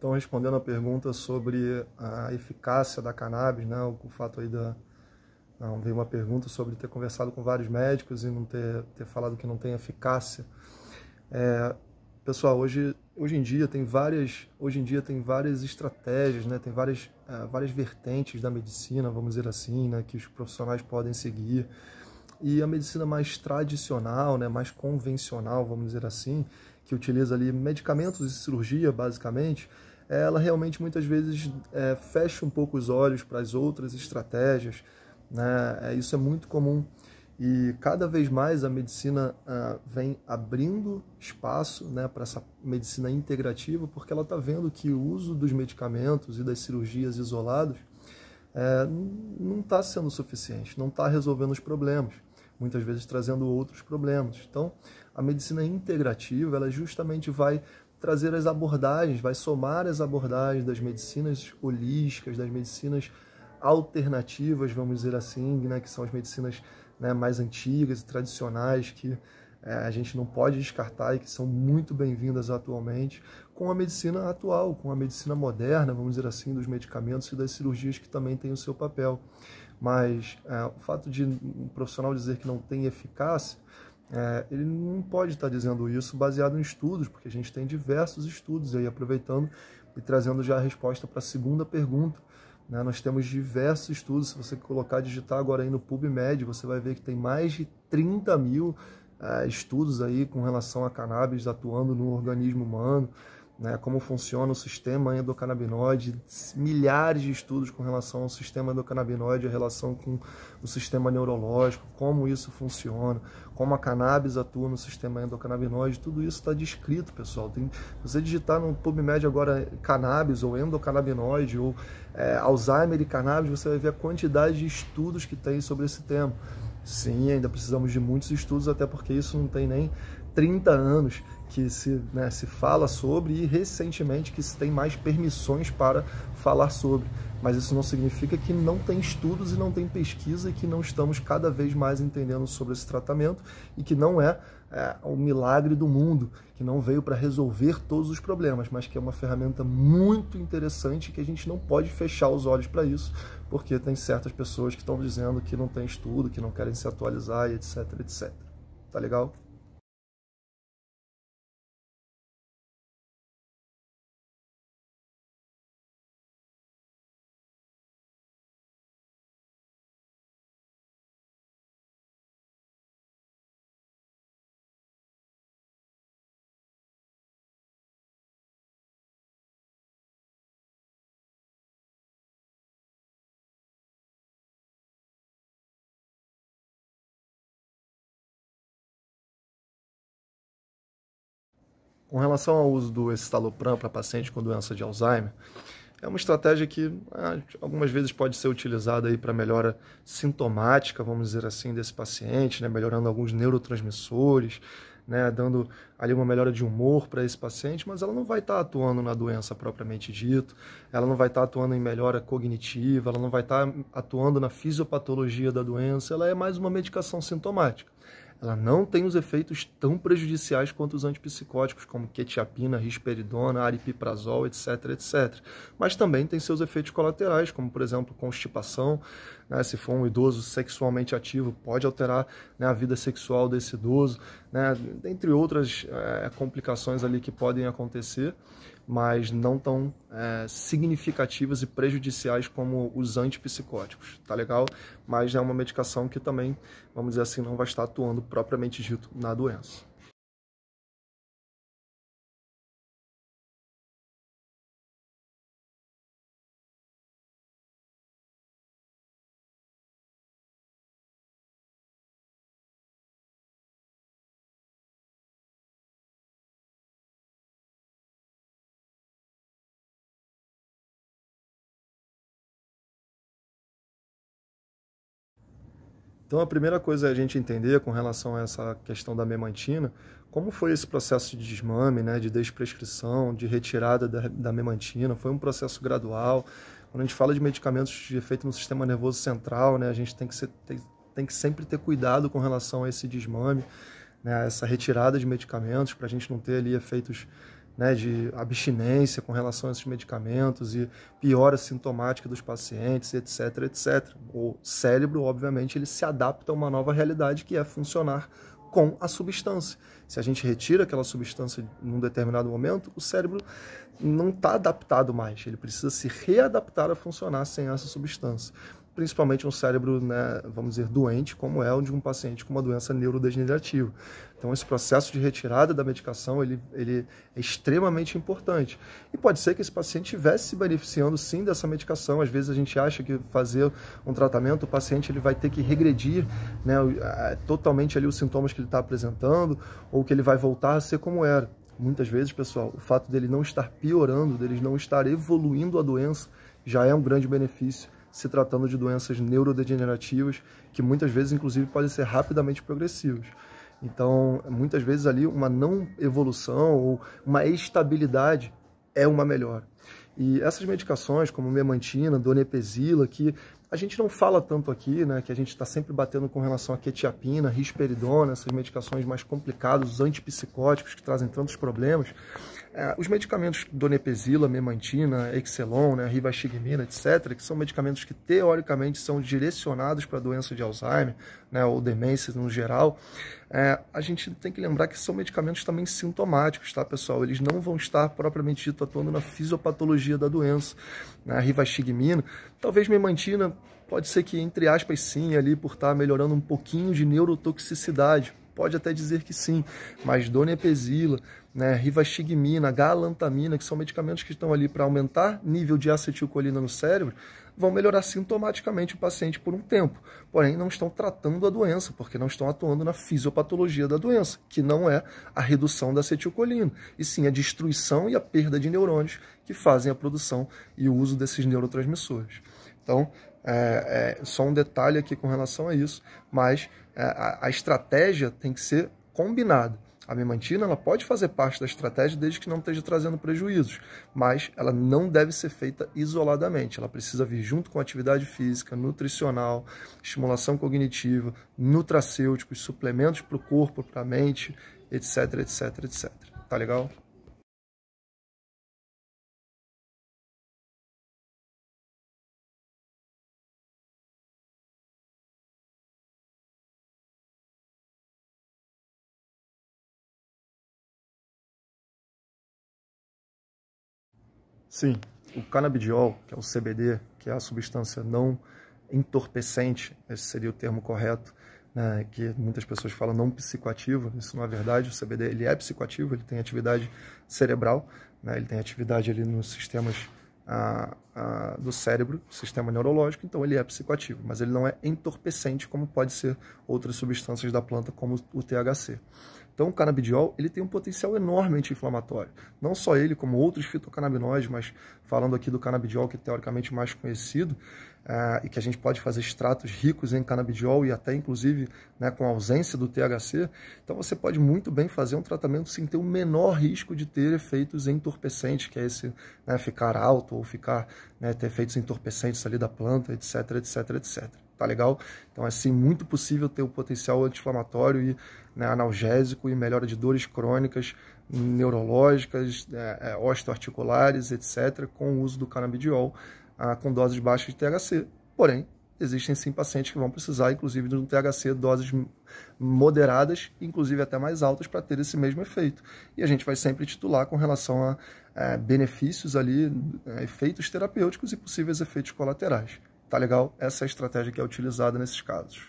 Então, respondendo a pergunta sobre a eficácia da cannabis, né, o fato aí veio uma pergunta sobre ter conversado com vários médicos e não ter falado que não tem eficácia. Pessoal, hoje em dia tem várias estratégias, né, tem várias vertentes da medicina, vamos dizer assim, né, que os profissionais podem seguir. E a medicina mais tradicional, né, mais convencional, vamos dizer assim, que utiliza ali medicamentos e cirurgia, basicamente, ela realmente muitas vezes fecha um pouco os olhos para as outras estratégias, né? Isso é muito comum. E cada vez mais a medicina vem abrindo espaço, né, para essa medicina integrativa, porque ela está vendo que o uso dos medicamentos e das cirurgias isolados não está sendo suficiente, não está resolvendo os problemas, muitas vezes trazendo outros problemas. Então, a medicina integrativa, ela justamente vai trazer as abordagens, vai somar as abordagens das medicinas holísticas, das medicinas alternativas, vamos dizer assim, né, que são as medicinas, né, mais antigas e tradicionais, que a gente não pode descartar e que são muito bem-vindas atualmente, com a medicina atual, com a medicina moderna, vamos dizer assim, dos medicamentos e das cirurgias que também têm o seu papel. Mas o fato de um profissional dizer que não tem eficácia, ele não pode estar dizendo isso baseado em estudos, porque a gente tem diversos estudos aí, aproveitando e trazendo já a resposta para a segunda pergunta. Nós temos diversos estudos, se você digitar agora aí no PubMed, você vai ver que tem mais de 30 mil estudos aí com relação a cannabis atuando no organismo humano, né, como funciona o sistema endocannabinoide, milhares de estudos com relação ao sistema endocannabinoide, a relação com o sistema neurológico, como isso funciona, como a cannabis atua no sistema endocannabinoide, tudo isso está descrito, pessoal. Se você digitar no PubMed agora cannabis ou endocannabinoide ou Alzheimer e cannabis, você vai ver a quantidade de estudos que tem sobre esse tema. Sim, ainda precisamos de muitos estudos, até porque isso não tem nem 30 anos que se fala sobre, e recentemente que se tem mais permissões para falar sobre. Mas isso não significa que não tem estudos e não tem pesquisa e que não estamos cada vez mais entendendo sobre esse tratamento e que não é o milagre do mundo, que não veio para resolver todos os problemas, mas que é uma ferramenta muito interessante que a gente não pode fechar os olhos para isso, porque tem certas pessoas que estão dizendo que não tem estudo, que não querem se atualizar e etc, etc. Tá legal? Com relação ao uso do escitalopram para pacientes com doença de Alzheimer, é uma estratégia que algumas vezes pode ser utilizada aí para melhora sintomática, vamos dizer assim, desse paciente, né, melhorando alguns neurotransmissores, né, dando ali uma melhora de humor para esse paciente, mas ela não vai estar atuando na doença propriamente dito, ela não vai estar atuando em melhora cognitiva, ela não vai estar atuando na fisiopatologia da doença, ela é mais uma medicação sintomática. Ela não tem os efeitos tão prejudiciais quanto os antipsicóticos, como quetiapina, risperidona, aripiprazol, etc, etc. Mas também tem seus efeitos colaterais, como, por exemplo, constipação, né? Se for um idoso sexualmente ativo, pode alterar, né, a vida sexual desse idoso, né? Dentre outras complicações ali que podem acontecer, mas não tão significativas e prejudiciais como os antipsicóticos, tá legal? Mas é uma medicação que também, vamos dizer assim, não vai estar atuando propriamente dito na doença. Então, a primeira coisa é a gente entender com relação a essa questão da memantina, como foi esse processo de desmame, né, de desprescrição, de retirada da memantina. Foi um processo gradual. Quando a gente fala de medicamentos de efeito no sistema nervoso central, né, a gente tem que sempre ter cuidado com relação a esse desmame, né, essa retirada de medicamentos, para a gente não ter ali efeitos né, de abstinência com relação a esses medicamentos e piora sintomática dos pacientes, etc, etc. O cérebro, obviamente, ele se adapta a uma nova realidade que é funcionar com a substância. Se a gente retira aquela substância num determinado momento, o cérebro não está adaptado mais, ele precisa se readaptar a funcionar sem essa substância. Principalmente um cérebro, né, vamos dizer, doente, como é o de um paciente com uma doença neurodegenerativa. Então, esse processo de retirada da medicação, ele é extremamente importante. E pode ser que esse paciente estivesse se beneficiando, sim, dessa medicação. Às vezes, a gente acha que fazer um tratamento, o paciente ele vai ter que regredir, né, totalmente ali os sintomas que ele está apresentando, ou que ele vai voltar a ser como era. Muitas vezes, pessoal, o fato dele não estar piorando, dele não estar evoluindo a doença, já é um grande benefício, se tratando de doenças neurodegenerativas, que muitas vezes, inclusive, podem ser rapidamente progressivas. Então, muitas vezes ali, uma não evolução ou uma estabilidade é uma melhora. E essas medicações, como memantina, donepezila, que a gente não fala tanto aqui, né, que a gente está sempre batendo com relação a quetiapina, risperidona, essas medicações mais complicadas, os antipsicóticos que trazem tantos problemas. Os medicamentos donepezila, memantina, Exelon, né, rivastigmina, etc., que são medicamentos que teoricamente são direcionados para a doença de Alzheimer, né, ou demência no geral, a gente tem que lembrar que são medicamentos também sintomáticos, tá, pessoal? Eles não vão estar propriamente dito atuando na fisiopatologia da doença. A rivastigmina, talvez memantina, pode ser que, entre aspas, sim, ali por estar melhorando um pouquinho de neurotoxicidade, pode até dizer que sim, mas donepezila, né, rivastigmina, galantamina, que são medicamentos que estão ali para aumentar nível de acetilcolina no cérebro, vão melhorar sintomaticamente o paciente por um tempo, porém não estão tratando a doença, porque não estão atuando na fisiopatologia da doença, que não é a redução da acetilcolina, e sim a destruição e a perda de neurônios que fazem a produção e o uso desses neurotransmissores. Então, só um detalhe aqui com relação a isso, mas a estratégia tem que ser combinada. A memantina ela pode fazer parte da estratégia desde que não esteja trazendo prejuízos, mas ela não deve ser feita isoladamente. Ela precisa vir junto com atividade física, nutricional, estimulação cognitiva, nutracêuticos, suplementos para o corpo, para a mente, etc, etc, etc. Tá legal? Sim, o canabidiol, que é o CBD, que é a substância não entorpecente, esse seria o termo correto, né, que muitas pessoas falam não psicoativo, isso não é verdade, o CBD ele é psicoativo, ele tem atividade cerebral, né, ele tem atividade ali nos sistemas do cérebro, sistema neurológico, então ele é psicoativo, mas ele não é entorpecente como pode ser outras substâncias da planta, como o THC. Então o canabidiol ele tem um potencial enorme anti-inflamatório. Não só ele, como outros fitocannabinoides, mas falando aqui do canabidiol, que é teoricamente mais conhecido, e que a gente pode fazer extratos ricos em canabidiol e até inclusive, né, com ausência do THC. Então você pode muito bem fazer um tratamento sem ter o menor risco de ter efeitos entorpecentes, que é esse, né, ficar alto ou ficar, né, ter efeitos entorpecentes ali da planta, etc, etc, etc. Tá legal? Então é sim muito possível ter o potencial anti-inflamatório e, né, analgésico e melhora de dores crônicas, neurológicas, osteoarticulares, etc., com o uso do canabidiol com doses baixas de THC. Porém, existem sim pacientes que vão precisar, inclusive, de um THC doses moderadas, inclusive até mais altas, para ter esse mesmo efeito. E a gente vai sempre titular com relação a benefícios ali, efeitos terapêuticos e possíveis efeitos colaterais. Tá legal? Essa é a estratégia que é utilizada nesses casos.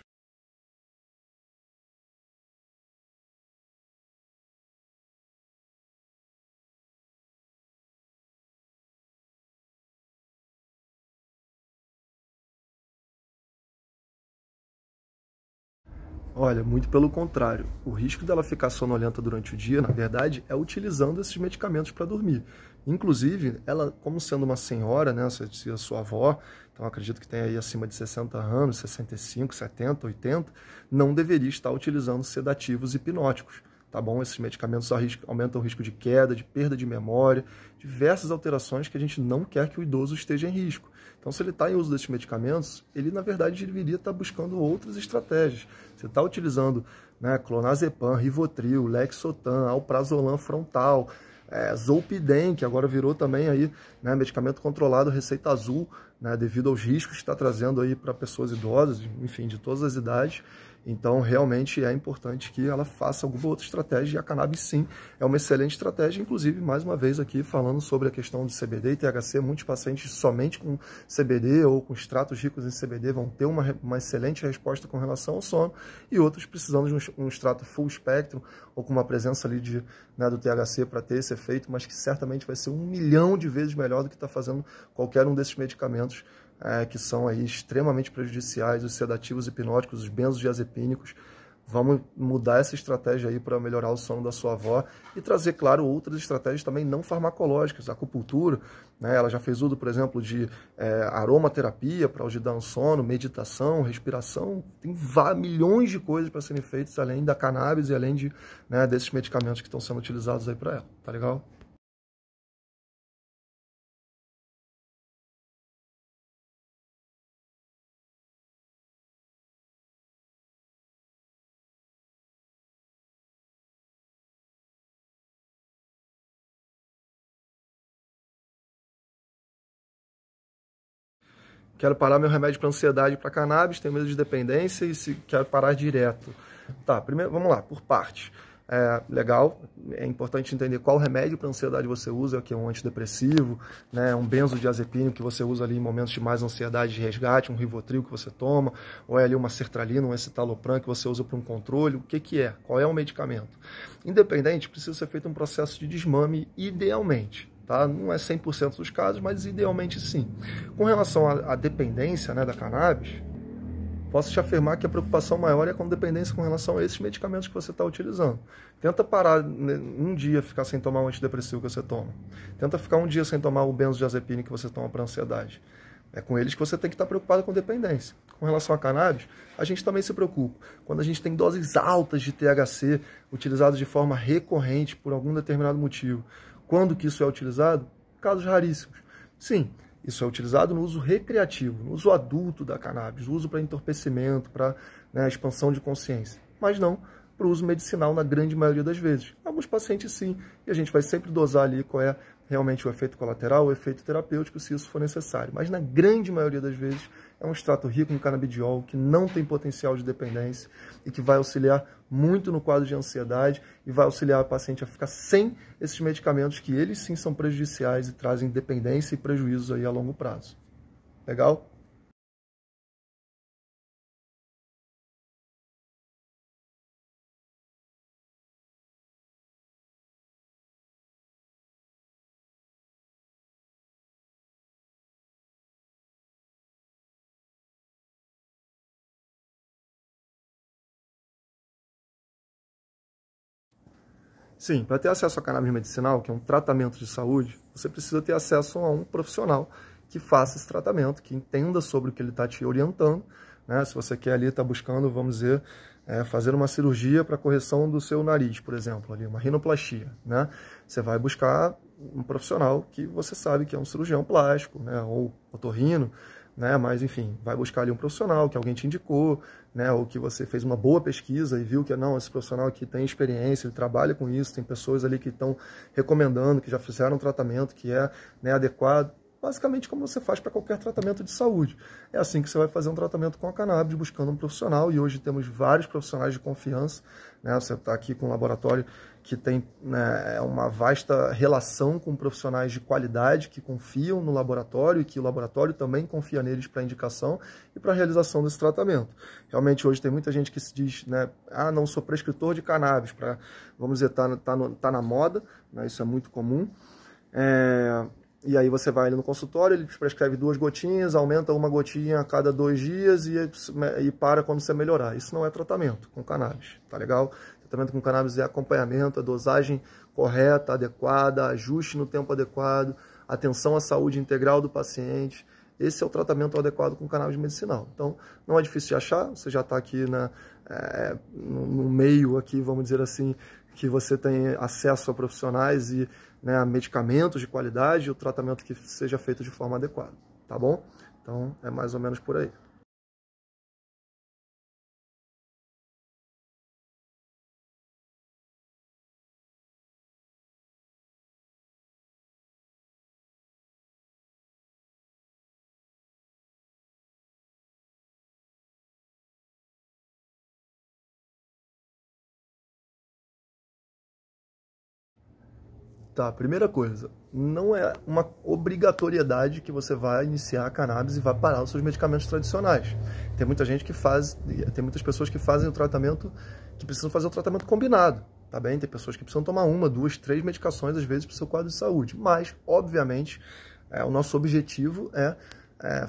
Olha, muito pelo contrário. O risco dela ficar sonolenta durante o dia, na verdade, é utilizando esses medicamentos para dormir. Inclusive, ela, como sendo uma senhora, né, a sua avó, então acredito que tem aí acima de 60 anos, 65, 70, 80, não deveria estar utilizando sedativos hipnóticos. Tá bom? Esses medicamentos aumentam o risco de queda, de perda de memória, diversas alterações que a gente não quer que o idoso esteja em risco. Então, se ele está em uso desses medicamentos, ele, na verdade, deveria estar buscando outras estratégias. Você está utilizando, né, clonazepam, rivotril, lexotan, alprazolam frontal, Zolpidem, que agora virou também aí, né, medicamento controlado, receita azul, né, devido aos riscos que está trazendo aí para pessoas idosas, enfim, de todas as idades. Então, realmente é importante que ela faça alguma outra estratégia, e a cannabis, sim, é uma excelente estratégia. Inclusive, mais uma vez aqui, falando sobre a questão de CBD e THC, muitos pacientes somente com CBD ou com extratos ricos em CBD vão ter uma excelente resposta com relação ao sono, e outros precisando de um extrato full spectrum ou com uma presença ali né, do THC para ter esse efeito, mas que certamente vai ser 1 milhão de vezes melhor do que está fazendo qualquer um desses medicamentos que são aí extremamente prejudiciais, os sedativos hipnóticos, os benzodiazepínicos. Vamos mudar essa estratégia aí para melhorar o sono da sua avó e trazer, claro, outras estratégias também não farmacológicas. A acupuntura, né, ela já fez uso, por exemplo, de aromaterapia para ajudar no sono, meditação, respiração. Tem milhões de coisas para serem feitas, além da cannabis e além né, desses medicamentos que estão sendo utilizados aí para ela. Tá legal? Quero parar meu remédio para ansiedade para cannabis, tenho medo de dependência e se quero parar direto. Tá, primeiro, vamos lá, por partes. Legal, é importante entender qual remédio para ansiedade você usa, que é um antidepressivo, né, um benzodiazepínico que você usa ali em momentos de mais ansiedade de resgate, um Rivotril que você toma, ou é ali uma sertralina, um escitalopram que você usa para um controle, o que é? Qual é o medicamento? Independente, precisa ser feito um processo de desmame idealmente. Tá? Não é 100% dos casos, mas idealmente sim. Com relação à dependência, né, da cannabis, posso te afirmar que a preocupação maior é com dependência com relação a esses medicamentos que você está utilizando. Tenta parar um dia ficar sem tomar o antidepressivo que você toma. Tenta ficar um dia sem tomar o benzodiazepínico que você toma para ansiedade. É com eles que você tem que estar preocupado com dependência. Com relação a cannabis, a gente também se preocupa. Quando a gente tem doses altas de THC utilizadas de forma recorrente por algum determinado motivo. Quando que isso é utilizado? Casos raríssimos. Sim, isso é utilizado no uso recreativo, no uso adulto da cannabis, no uso para entorpecimento, para, né, expansão de consciência. Mas não para o uso medicinal na grande maioria das vezes. Alguns pacientes sim, e a gente vai sempre dosar ali qual é realmente o efeito colateral, o efeito terapêutico, se isso for necessário. Mas na grande maioria das vezes é um extrato rico em canabidiol, que não tem potencial de dependência e que vai auxiliar muito no quadro de ansiedade e vai auxiliar o paciente a ficar sem esses medicamentos que eles sim são prejudiciais e trazem dependência e prejuízos aí a longo prazo. Legal? Sim, para ter acesso à cannabis medicinal, que é um tratamento de saúde, você precisa ter acesso a um profissional que faça esse tratamento, que entenda sobre o que ele está te orientando, né? Se você quer ali, está buscando, vamos dizer, fazer uma cirurgia para correção do seu nariz, por exemplo, ali, uma rinoplastia, né? Você vai buscar um profissional que você sabe que é um cirurgião plástico, né? Ou otorrino, né? Mas, enfim, vai buscar ali um profissional que alguém te indicou, né? Ou que você fez uma boa pesquisa e viu que, não, esse profissional aqui tem experiência, ele trabalha com isso, tem pessoas ali que estão recomendando, que já fizeram um tratamento que é, né, adequado. Basicamente como você faz para qualquer tratamento de saúde. É assim que você vai fazer um tratamento com a cannabis, buscando um profissional, e hoje temos vários profissionais de confiança, né? Você está aqui com um laboratório que tem, né, uma vasta relação com profissionais de qualidade que confiam no laboratório e que o laboratório também confia neles para indicação e para a realização desse tratamento. Realmente hoje tem muita gente que se diz, né, não sou prescritor de cannabis, vamos dizer, tá na moda, né? Isso é muito comum. E aí você vai ali no consultório, ele te prescreve 2 gotinhas, aumenta uma gotinha a cada 2 dias e para quando você melhorar. Isso não é tratamento com cannabis, tá legal? Tratamento com cannabis é acompanhamento, a dosagem correta, adequada, ajuste no tempo adequado, atenção à saúde integral do paciente. Esse é o tratamento adequado com cannabis medicinal. Então, não é difícil de achar, você já está aqui no meio, aqui, vamos dizer assim, que você tem acesso a profissionais e, né, a medicamentos de qualidade e o tratamento que seja feito de forma adequada, tá bom? Então, é mais ou menos por aí. Tá, primeira coisa, não é uma obrigatoriedade que você vai iniciar a cannabis e vai parar os seus medicamentos tradicionais. Tem muita gente que faz, tem muitas pessoas que fazem o tratamento, que precisam fazer o tratamento combinado, tá bem? Tem pessoas que precisam tomar 1, 2, 3 medicações, às vezes, para o seu quadro de saúde. Mas, obviamente, o nosso objetivo é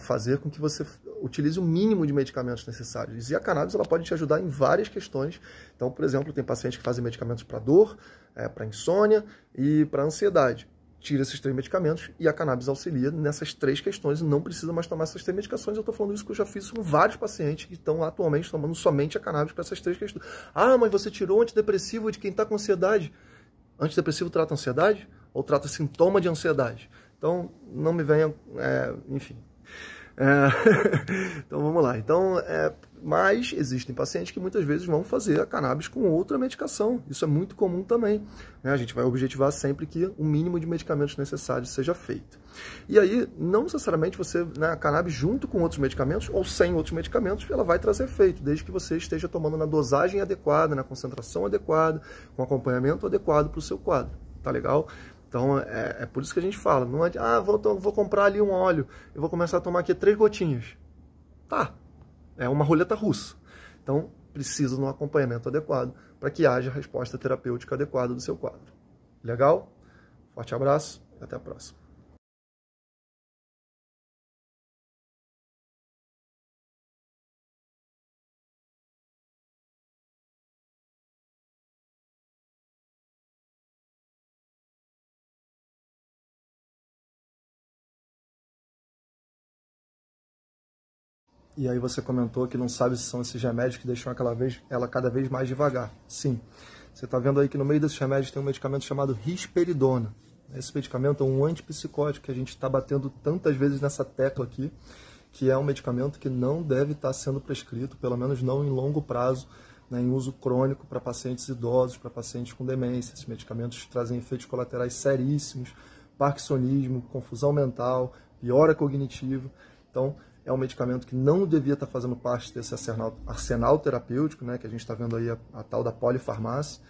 fazer com que você utilize o mínimo de medicamentos necessários. E a cannabis ela pode te ajudar em várias questões. Então, por exemplo, tem pacientes que fazem medicamentos para dor, para insônia e para ansiedade. Tira esses 3 medicamentos e a cannabis auxilia nessas 3 questões e não precisa mais tomar essas 3 medicações. Eu estou falando isso porque eu já fiz com vários pacientes que estão atualmente tomando somente a cannabis para essas 3 questões. Ah, mas você tirou o antidepressivo de quem está com ansiedade. Antidepressivo trata ansiedade ou trata sintoma de ansiedade? Então, não me venha, enfim. Então vamos lá. Então, mas existem pacientes que muitas vezes vão fazer a cannabis com outra medicação. Isso é muito comum também, né? A gente vai objetivar sempre que o mínimo de medicamentos necessários seja feito. E aí, não necessariamente você, né, a cannabis junto com outros medicamentos ou sem outros medicamentos, ela vai trazer efeito, desde que você esteja tomando na dosagem adequada, na concentração adequada, com acompanhamento adequado para o seu quadro. Tá legal? Então, é por isso que a gente fala, não é de, vou comprar ali um óleo, eu vou começar a tomar aqui 3 gotinhas. Tá, é uma roleta russa. Então, precisa de um acompanhamento adequado para que haja a resposta terapêutica adequada do seu quadro. Legal? Forte abraço e até a próxima. E aí você comentou que não sabe se são esses remédios que deixam ela cada vez mais devagar. Sim, você está vendo aí que no meio desses remédios tem um medicamento chamado risperidona. Esse medicamento é um antipsicótico que a gente está batendo tantas vezes nessa tecla aqui, que é um medicamento que não deve estar sendo prescrito, pelo menos não em longo prazo, né, em uso crônico para pacientes idosos, para pacientes com demência. Esses medicamentos trazem efeitos colaterais seríssimos, parkinsonismo, confusão mental, piora cognitiva. Então, é um medicamento que não devia estar fazendo parte desse arsenal terapêutico, né, que a gente está vendo aí a tal da polifarmácia,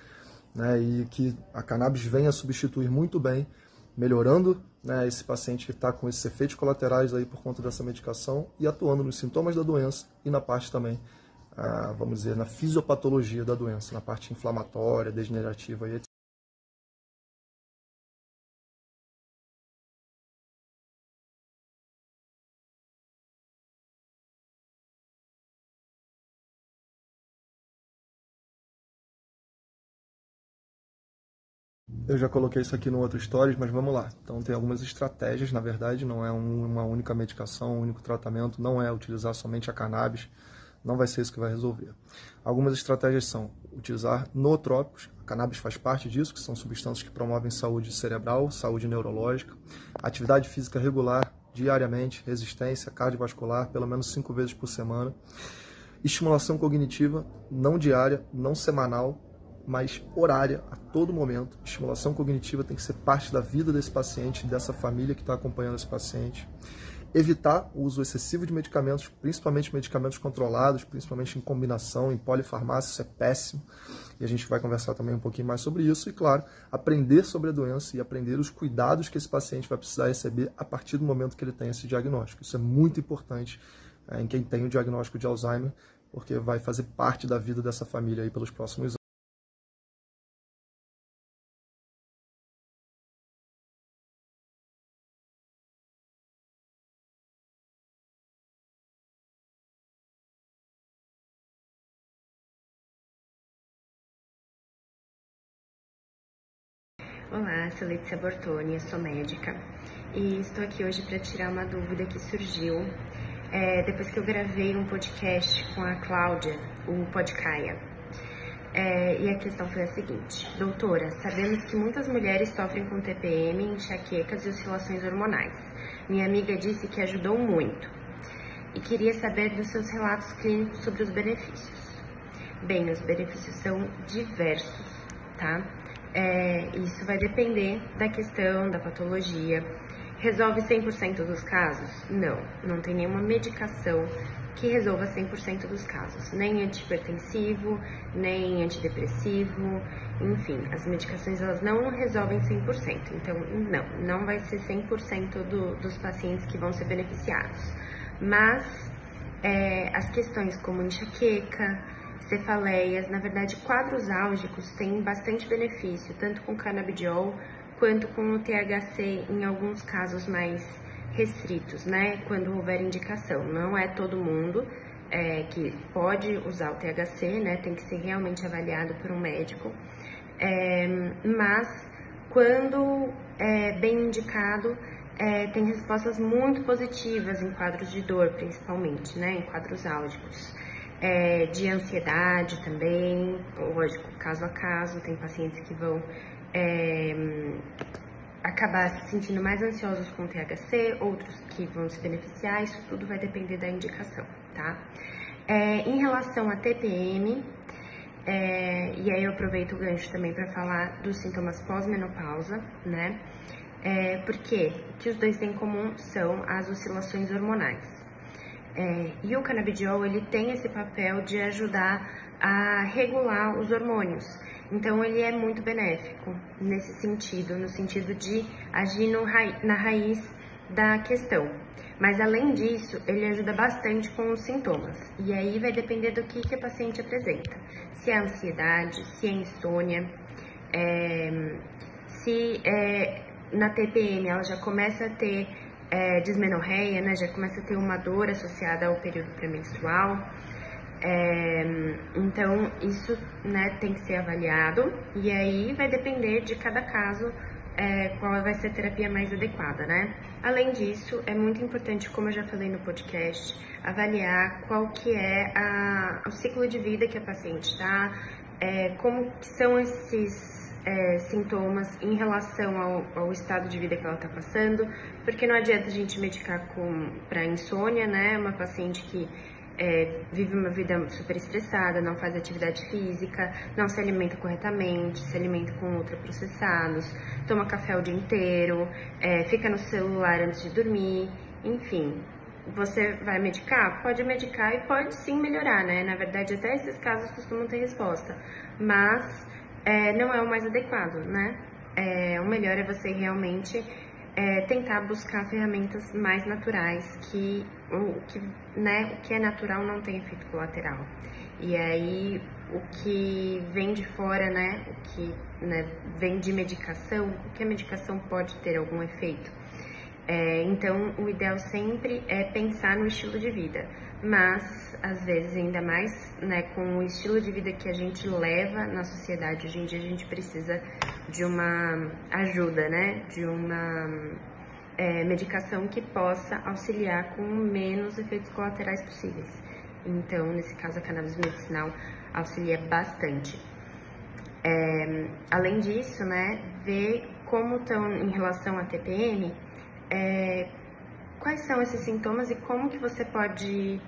né, e que a cannabis vem a substituir muito bem, melhorando, né, esse paciente que está com esses efeitos colaterais aí por conta dessa medicação e atuando nos sintomas da doença e na parte também, vamos dizer, na fisiopatologia da doença, na parte inflamatória, degenerativa e etc. Eu já coloquei isso aqui no outro stories, mas vamos lá. Então tem algumas estratégias, na verdade, não é uma única medicação, um único tratamento, não é utilizar somente a cannabis, não vai ser isso que vai resolver. Algumas estratégias são utilizar nootrópicos, a cannabis faz parte disso, que são substâncias que promovem saúde cerebral, saúde neurológica, atividade física regular, diariamente, resistência cardiovascular, pelo menos 5 vezes por semana, estimulação cognitiva, não diária, não semanal, mas horária, a todo momento. Estimulação cognitiva tem que ser parte da vida desse paciente, dessa família que está acompanhando esse paciente. Evitar o uso excessivo de medicamentos, principalmente medicamentos controlados, principalmente em combinação, em polifarmácia, isso é péssimo. E a gente vai conversar também um pouquinho mais sobre isso. E, claro, aprender sobre a doença e aprender os cuidados que esse paciente vai precisar receber a partir do momento que ele tem esse diagnóstico. Isso é muito importante em quem tem o diagnóstico de Alzheimer, porque vai fazer parte da vida dessa família aí pelos próximos anos. Olá, sou Letícia Bortoni, eu sou médica e estou aqui hoje para tirar uma dúvida que surgiu depois que eu gravei um podcast com a Cláudia, o Podcaia. E a questão foi a seguinte: doutora, sabemos que muitas mulheres sofrem com TPM, enxaquecas e oscilações hormonais. Minha amiga disse que ajudou muito e queria saber dos seus relatos clínicos sobre os benefícios. Bem, os benefícios são diversos, tá? Isso vai depender da questão, da patologia. Resolve 100% dos casos? Não, não tem nenhuma medicação que resolva 100% dos casos, nem antihipertensivo, nem antidepressivo, enfim, as medicações elas não resolvem 100%, então não vai ser 100% dos pacientes que vão ser beneficiados, mas as questões como enxaqueca, cefaleias, na verdade quadros álgicos têm bastante benefício, tanto com canabidiol quanto com o THC em alguns casos mais restritos, né, quando houver indicação. Não é todo mundo que pode usar o THC, né, tem que ser realmente avaliado por um médico, mas quando bem indicado, tem respostas muito positivas em quadros de dor, principalmente, né, em quadros álgicos. De ansiedade também, lógico, caso a caso, tem pacientes que vão acabar se sentindo mais ansiosos com o THC, outros que vão se beneficiar, isso tudo vai depender da indicação, tá? Em relação a TPM, e aí eu aproveito o gancho também para falar dos sintomas pós-menopausa, né? Porque o que os dois têm em comum são as oscilações hormonais. E o canabidiol, ele tem esse papel de ajudar a regular os hormônios. Então, ele é muito benéfico nesse sentido, no sentido de agir na raiz da questão. Mas, além disso, ele ajuda bastante com os sintomas. E aí vai depender do que a paciente apresenta. Se é ansiedade, se é insônia, se na TPM ela já começa a ter dismenorreia, né, já começa a ter uma dor associada ao período pré-menstrual. Então, isso, né, tem que ser avaliado, e aí vai depender de cada caso qual vai ser a terapia mais adequada, né? Além disso, é muito importante, como eu já falei no podcast, avaliar qual que é o ciclo de vida que a paciente está, como que são esses sintomas em relação ao estado de vida que ela está passando, porque não adianta a gente medicar para insônia, né? Uma paciente que vive uma vida super estressada, não faz atividade física, não se alimenta corretamente, se alimenta com ultraprocessados, toma café o dia inteiro, fica no celular antes de dormir, enfim. Você vai medicar? Pode medicar e pode sim melhorar, né? Na verdade, até esses casos costumam ter resposta, mas não é o mais adequado, né? O melhor é você realmente tentar buscar ferramentas mais naturais, que o que é natural não tem efeito colateral. E aí, o que vem de fora, né, o que vem de medicação, o que a medicação pode ter algum efeito. Então, o ideal sempre é pensar no estilo de vida, mas, às vezes, ainda mais, né, com o estilo de vida que a gente leva na sociedade, hoje em dia a gente precisa de uma ajuda, né, de uma medicação que possa auxiliar com menos efeitos colaterais possíveis. Então, nesse caso, a cannabis medicinal auxilia bastante. Além disso, né, ver como estão em relação à TPM, quais são esses sintomas e como que você pode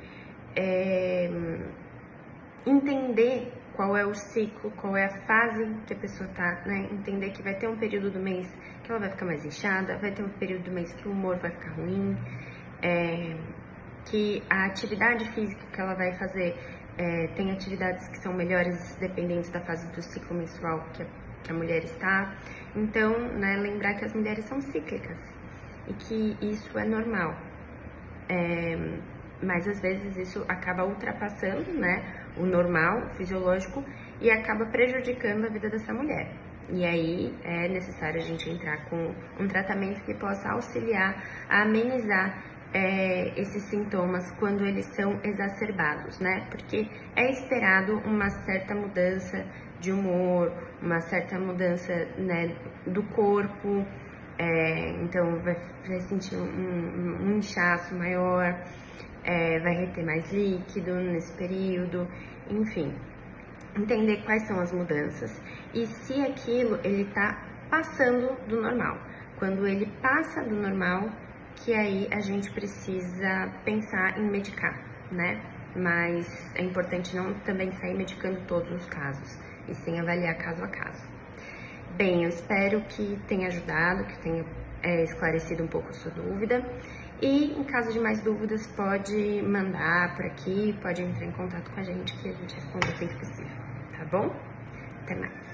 entender qual é o ciclo, qual é a fase que a pessoa tá, né? Entender que vai ter um período do mês que ela vai ficar mais inchada, vai ter um período do mês que o humor vai ficar ruim, que a atividade física que ela vai fazer, tem atividades que são melhores dependentes da fase do ciclo menstrual que a mulher está. Então, né, lembrar que as mulheres são cíclicas e que isso é normal. Mas às vezes isso acaba ultrapassando, né, o normal, o fisiológico, e acaba prejudicando a vida dessa mulher. E aí é necessário a gente entrar com um tratamento que possa auxiliar a amenizar esses sintomas quando eles são exacerbados, né? Porque é esperado uma certa mudança de humor, uma certa mudança, né, do corpo, então vai sentir um inchaço maior, vai reter mais líquido nesse período, enfim, entender quais são as mudanças e se aquilo ele tá passando do normal. Quando ele passa do normal, que aí a gente precisa pensar em medicar, né? Mas é importante não também sair medicando todos os casos, e sim avaliar caso a caso. Bem, eu espero que tenha ajudado, que tenha esclarecido um pouco a sua dúvida. E em caso de mais dúvidas, pode mandar por aqui, pode entrar em contato com a gente que a gente responde sempre que possível, tá bom? Até mais!